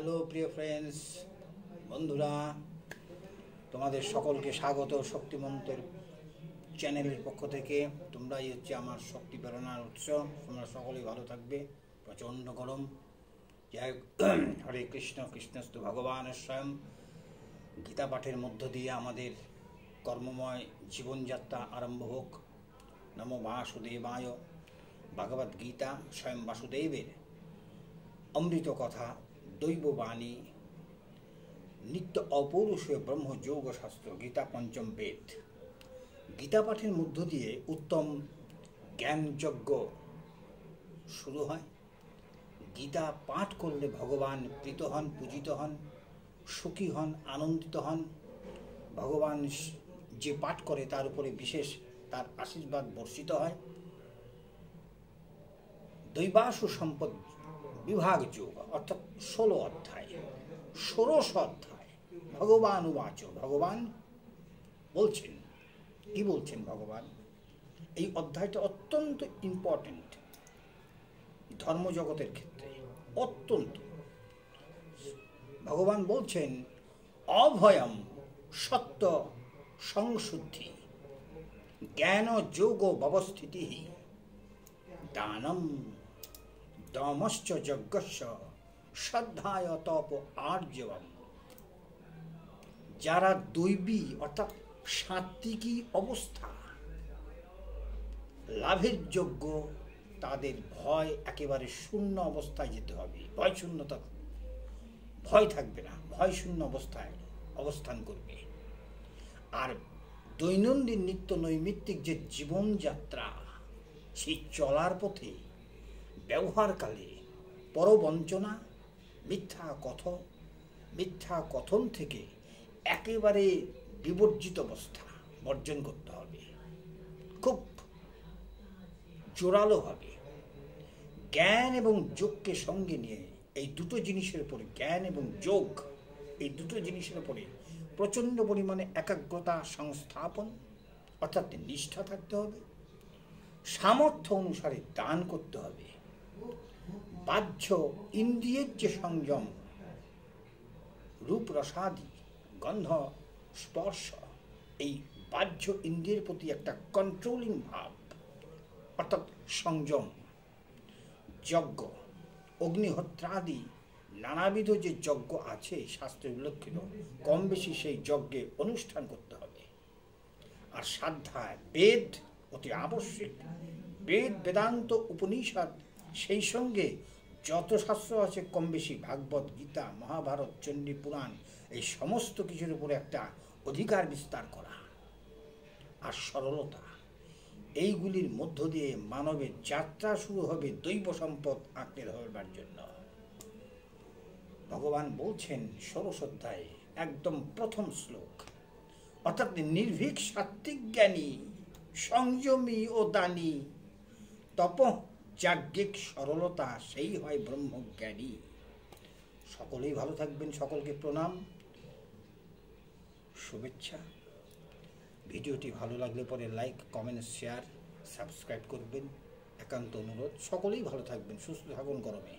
Hello প্রিয় friends, বন্ধুরা, তোমাদের সকলকে স্বাগত শক্তিমন্ত্রের চ্যানেলের পক্ষ থেকে। তোমরাই হচ্ছে আমার শক্তি প্রেরণার উৎস। তোমরা সকলেই ভালো থাকবে। প্রচণ্ড গরম। যাই হোক, হরে কৃষ্ণ কৃষ্ণস্তু ভগবানের স্বয়ং। গীতা পাঠের মধ্য দিয়ে আমাদের কর্মময় জীবনযাত্রা আরম্ভ হোক। নমো বাসুদেবায়। ভগবদ্ গীতা স্বয়ং বাসুদেবের অমৃত কথা, দৈববাণী, নিত্য অপৌরুষীয় ব্রহ্মযোগ শাস্ত্র, গীতা পঞ্চম বেদ। গীতা পাঠের মধ্য দিয়ে উত্তম জ্ঞানযজ্ঞ শুরু হয়। গীতা পাঠ করলে ভগবান প্রীত হন, পূজিত হন, সুখী হন, আনন্দিত হন। ভগবান যে পাঠ করে তার উপরে বিশেষ তার আশীর্বাদ বর্ষিত হয়। দৈবাসু সম্পদ বিভাগ যোগ অর্থাৎ 16 অধ্যায়, 16 অধ্যায়। ভগবান উবাচ, ভগবান বলছেন। কি বলছেন ভগবান? এই অধ্যায়টা অত্যন্ত ইম্পর্টেন্ট ধর্মজগতের ক্ষেত্রে, অত্যন্ত। ভগবান বলছেন, অভয়ম সত্য সংশুদ্ধি জ্ঞান যোগ ব্যবস্থিতি দানম দমশ্চ যজ্ঞস্য শ্রদ্ধায় তপ আর্জবম। যারা দৈবী অর্থাৎ সাত্ত্বিকী অবস্থা লাভের যোগ্য, তাদের ভয় একেবারে শূন্য অবস্থায় যেতে হবে। ভয় শূন্যতা, ভয় থাকবে না, ভয় শূন্য অবস্থায় অবস্থান করবে। আর দৈনন্দিন নিত্য নৈমিত্তিক যে জীবনযাত্রা, সেই চলার পথে ব্যবহারকালে পরবঞ্চনা, মিথ্যা কথন থেকে একেবারে বিবর্জিত অবস্থা বর্জন করতে হবে, খুব জোরালোভাবে। জ্ঞান এবং যোগকে সঙ্গে নিয়ে এই দুটো জিনিসের উপরে, জ্ঞান এবং যোগ, এই দুটো জিনিসের উপরে প্রচণ্ড পরিমাণে একাগ্রতা সংস্থাপন অর্থাৎ নিষ্ঠা থাকতে হবে। সামর্থ্য অনুসারে দান করতে হবে। বাহ্য ইন্দ্রিয়ের যে সংযম, রূপ রসাদি গন্ধ স্পর্শ, এই বাহ্য ইন্দ্রিয়ের প্রতি একটা কন্ট্রোলিং ভাব অর্থাৎ সংযম। যজ্ঞ, অগ্নিহোত্রাদি নানাবিধ যে যজ্ঞ আছে শাস্ত্রে উল্লেখিত, কম বেশি সেই যজ্ঞে অনুষ্ঠান করতে হবে। আর সাধ্যায় বেদ অতি আবশ্যিক। বেদ, বেদান্ত, উপনিষদ, সেই সঙ্গে যত শাস্ত্র আছে কম বেশি, ভাগবত, গীতা, মহাভারত, চণ্ডী পুরাণ, এই সমস্ত কিছুর উপরে একটা অধিকার বিস্তার করা। আর সরলতা, এইগুলির মধ্য দিয়ে মানবের যাত্রা শুরু হবে দৈব সম্পদ আঁকড়ে ধরবার জন্য। ভগবান বলছেন 16 অধ্যায়ে একদম প্রথম শ্লোক, অর্থাৎ নির্ভীক সাত্ত্বিক জ্ঞানী, সংযমী ও দানী, তপ যাজ্ঞিক সরলতা, সেই হয় ব্রহ্মজ্ঞানী। সকলেই ভালো থাকবেন। সকলকে প্রণাম, শুভেচ্ছা। ভিডিওটি ভালো লাগলে পরে লাইক, কমেন্ট, শেয়ার, সাবস্ক্রাইব করবেন, একান্ত অনুরোধ। সকলেই ভালো থাকবেন, সুস্থ থাকুন গরমে।